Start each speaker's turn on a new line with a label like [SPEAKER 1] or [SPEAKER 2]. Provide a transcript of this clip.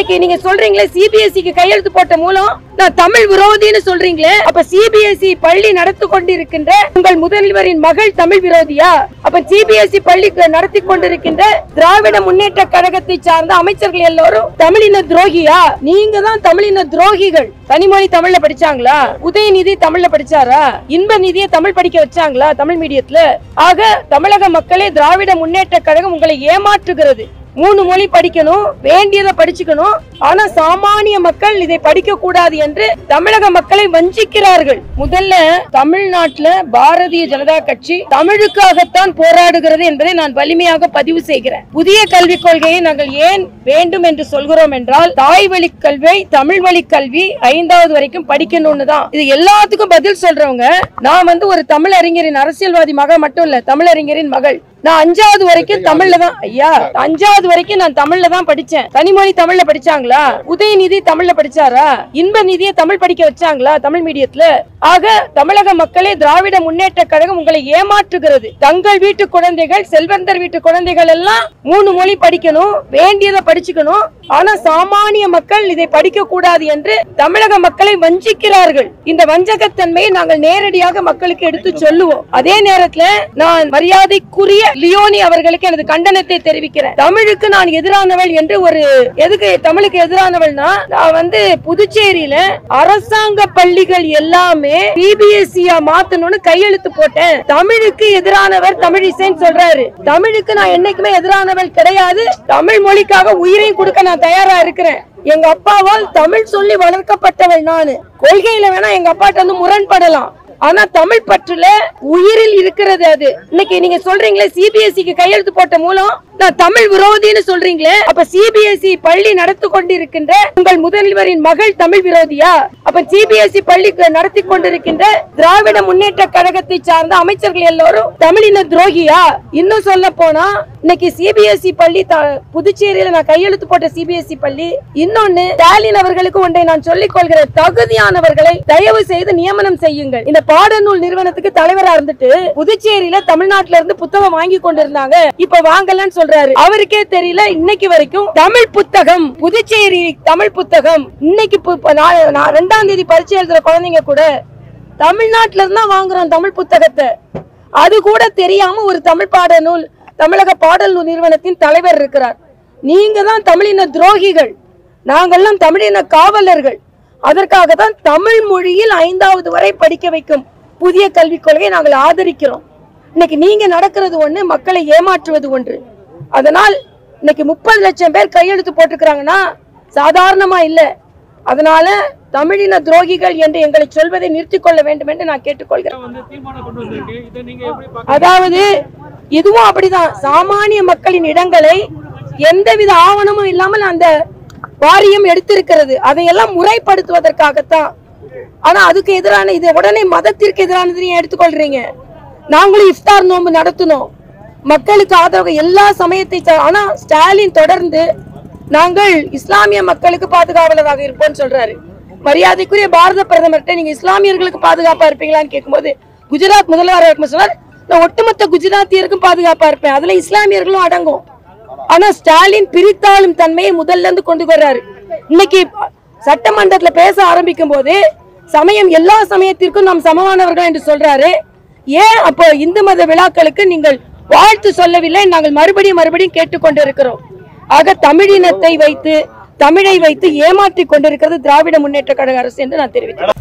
[SPEAKER 1] இன்னைக்கு நீங்க சொல்றீங்களே சிபிஎஸ்இக்கு கையெழுத்து போட்ட மூலம் நான் தமிழ் விரோதின்னு சொல்றீங்களே, அப்ப சிபிஎஸ்இ பள்ளி நடத்தி கொண்டிருக்கின்ற உங்கள் முதல்வரின் மகள் தமிழ் விரோதியா? அப்ப சிபிஎஸ்இ பள்ளி நடத்தி கொண்டிருக்கின்ற திராவிட முன்னேற்ற கழகத்தை சார்ந்த அமைச்சர்கள் எல்லாரும் தமிழின துரோகியா? நீங்க தான் தமிழின துரோகிகள். கனிமொழி தமிழ்ல படிச்சாங்களா? உதயநிதி தமிழ்ல படிச்சாரா? இன்ப நிதியை தமிழ் படிக்க வச்சாங்களா தமிழ் மீடியத்துல? ஆக தமிழக மக்களே, திராவிட முன்னேற்ற கழகம் உங்களை ஏமாற்றுகிறது. 3 மொழி படிக்கணும், வேண்டியதை படிச்சுக்கணும். ஆனா சாமானிய மக்கள் இதை படிக்க கூடாது என்று தமிழக மக்களை வஞ்சிக்கிறார்கள். முதல்ல தமிழ்நாட்டுல பாரதிய ஜனதா கட்சி தமிழுக்காகத்தான் போராடுகிறது என்பதை நான் வலிமையாக பதிவு செய்கிறேன். புதிய கல்விக் கொள்கையை நாங்கள் ஏன் வேண்டும் என்று சொல்கிறோம் என்றால், தாய் வழி கல்வி, தமிழ் வழி கல்வி 5வது வரைக்கும் படிக்கணும்னு தான். இது எல்லாத்துக்கும் பதில் சொல்றவங்க. நான் ஒரு தமிழ் அறிஞரின் அரசியல்வாதி மகள் மட்டும் இல்ல, தமிழறிஞரின் மகள். நான் 5வது வரைக்கும் தமிழ்ல தான், ஐயா 5வது வரைக்கும் நான் தமிழ்ல தான் படிச்சேன். கனிமொழி தமிழ்ல படிச்சாங்களா? உதயநிதி தமிழ்ல படிச்சாரா? இன்ப நிதியை தமிழ் படிக்க வச்சாங்களா தமிழ் மீடியத்துல? ஆக தமிழக மக்களே, திராவிட முன்னேற்ற கழகம் உங்களை ஏமாற்றுகிறது. தங்கள் வீட்டு குழந்தைகள், செல்வந்தர் வீட்டு குழந்தைகள் எல்லாம் 3 மொழி படிக்கணும், வேண்டியதை படிச்சுக்கணும். ஆனா சாமானிய மக்கள் இதை படிக்க கூடாது என்று தமிழக மக்களை வஞ்சிக்கிறார்கள். இந்த வஞ்சகத்தன்மையை நாங்கள் நேரடியாக மக்களுக்கு எடுத்து சொல்லுவோம். அதே நேரத்தில் நான் மரியாதைக்குரிய லியோனி அவர்களுக்கு எனது கண்டனத்தை தெரிவிக்கிறேன். தமிழுக்கு நான் எதிரானவள் என்று எதுக்கு தமிழுக்கு எதிரானவள்னா, நான் புதுச்சேரியில அரசாங்க பள்ளிகள் எல்லாமே சிபிஎஸ்இ மாத்தணும்னு கையெழுத்து போட்டேன். தமிழுக்கு எதிரானவர் தமிழிசைன்னு சொல்றாரு. தமிழுக்கு நான் என்னைக்குமே எதிரானவள் கிடையாது. தமிழ் மொழிக்காக உயிரையும் கொடுக்க நான் தயாரா இருக்கிறேன். எங்க அப்பாவால் தமிழ் சொல்லி வளர்க்கப்பட்டவள் நானு. கொள்கையில வேணா எங்க அப்பாட்ட முரண்படலாம், ஆனா தமிழ் பற்றுல உயிரில் இருக்கிறது அது. இன்னைக்கு நீங்க சொல்றீங்களே சிபிஎஸ்இக்கு கையெழுத்து போட்ட மூலம் நான் தமிழ் விரோதின்னு சொல்றீங்களே, அப்ப சிபிஎஸ்இ பள்ளி நடத்தி கொண்டிருக்கின்ற உங்கள் முதல்வரின் மகள் தமிழ் விரோதியா? அப்ப சிபிஎஸ்இ பள்ளி நடத்தி கொண்டிருக்கின்ற திராவிட முன்னேற்ற கழகத்தை சார்ந்த அமைச்சர்கள் எல்லாரும் தமிழின துரோகியா? இன்னும் சொல்ல போனா, இன்னைக்கு சிபிஎஸ்இ பள்ளி புதுச்சேரியில நான் கையெழுத்து போட்ட சிபிஎஸ்இ பள்ளி. இன்னொன்னு, ஸ்டாலின் அவர்களுக்கு ஒன்றை நான் சொல்லிக் கொள்கிறேன், தகுதியானவர்களை தயவு செய்து நியமனம் செய்யுங்கள். இந்த பாடநூல் நிறுவனத்துக்கு தலைவரா இருந்துட்டு புதுச்சேரியில தமிழ்நாட்டுல இருந்து புத்தகம் வாங்கி கொண்டிருந்தாங்க, இப்ப வாங்கலன்னு சொல்றாரு. அவருக்கே தெரியல இன்னைக்கு வரைக்கும் தமிழ் புத்தகம், புதுச்சேரி தமிழ் புத்தகம். இன்னைக்கு 2ஆம் தேதி பரீட்சை எழுதுற குழந்தைங்க கூட தமிழ்நாட்டுல இருந்தா வாங்குறோம் தமிழ் புத்தகத்தை. அது கூட தெரியாம ஒரு தமிழ் பாடநூல், தமிழக பாடல் நூல் நிறுவனத்தின் தலைவர் இருக்கிறார். நீங்க தான் தமிழின துரோகிகள், நாங்கெல்லாம் தமிழின காவலர்கள். அதற்காக தான் தமிழ் மொழியில் 5வது வரை படிக்க வைக்கும் புதிய கல்விக் கொள்கையை நாங்கள் ஆதரிக்கிறோம். இன்னைக்கு நீங்க நடக்கிறது ஒண்ணு, மக்களை ஏமாற்றுவது ஒன்று. அதனால் இன்னைக்கு 30 லட்சம் பேர் கையெழுத்து போட்டுக்கிறாங்கன்னா சாதாரணமா இல்ல. அதனால தமிழின துரோகிகள் என்று எங்களை சொல்வதை நிறுத்திக் கொள்ள வேண்டும் என்று நான் கேட்டுக்கொள்கிறேன். அதாவது இதுவும் அப்படிதான், சாமானிய மக்களின் இடங்களை எந்தவித ஆவணமும் இல்லாமல் அந்த வாரியம் எடுத்திருக்கிறது. அதையெல்லாம் முறைப்படுத்துவதற்காகத்தான். ஆனா அதுக்கு எதிரான, இது உடனே மதத்திற்கு எதிரானது நீங்க எடுத்துக்கொள்றீங்க. நாங்களும் இஃப்தார் நோன்பு நடத்தணும், மக்களுக்கு ஆதரவு எல்லா சமயத்தை. ஆனா ஸ்டாலின் தொடர்ந்து நாங்கள் இஸ்லாமிய மக்களுக்கு பாதுகாவலராக இருப்போம்னு சொல்றாரு. மரியாதைக்குரிய பாரத பிரதமர்கிட்ட நீங்க இஸ்லாமியர்களுக்கு பாதுகாப்பா இருப்பீங்களான்னு கேட்கும்போது, குஜராத் முதல்வர் சொன்னார், நான் ஒட்டுமொத்த குஜராத்தியருக்கும் பாதுகாப்பா இருப்பேன், அதுல இஸ்லாமியர்களும் அடங்கும். ஆனா ஸ்டாலின் பிரித்தாளும் தன்மையை முதல்ல இருந்து கொண்டு வர்றாரு. இன்னைக்கு சட்டமன்றத்துல பேச ஆரம்பிக்கும் போது சமயம் எல்லா சமயத்திற்கும் நாம் சமமானவர்கள் என்று சொல்றாரு. ஏன் அப்போ இந்து மத விழாக்களுக்கு நீங்கள் வாழ்த்து சொல்லவில்லை? நாங்கள் மறுபடியும் கேட்டுக்கொண்டு இருக்கிறோம். ஆக தமிழினத்தை வைத்து, தமிழை வைத்து ஏமாற்றிக் கொண்டிருக்கிறது திராவிட முன்னேற்ற கழக அரசு என்று நான் தெரிவிக்கிறேன்.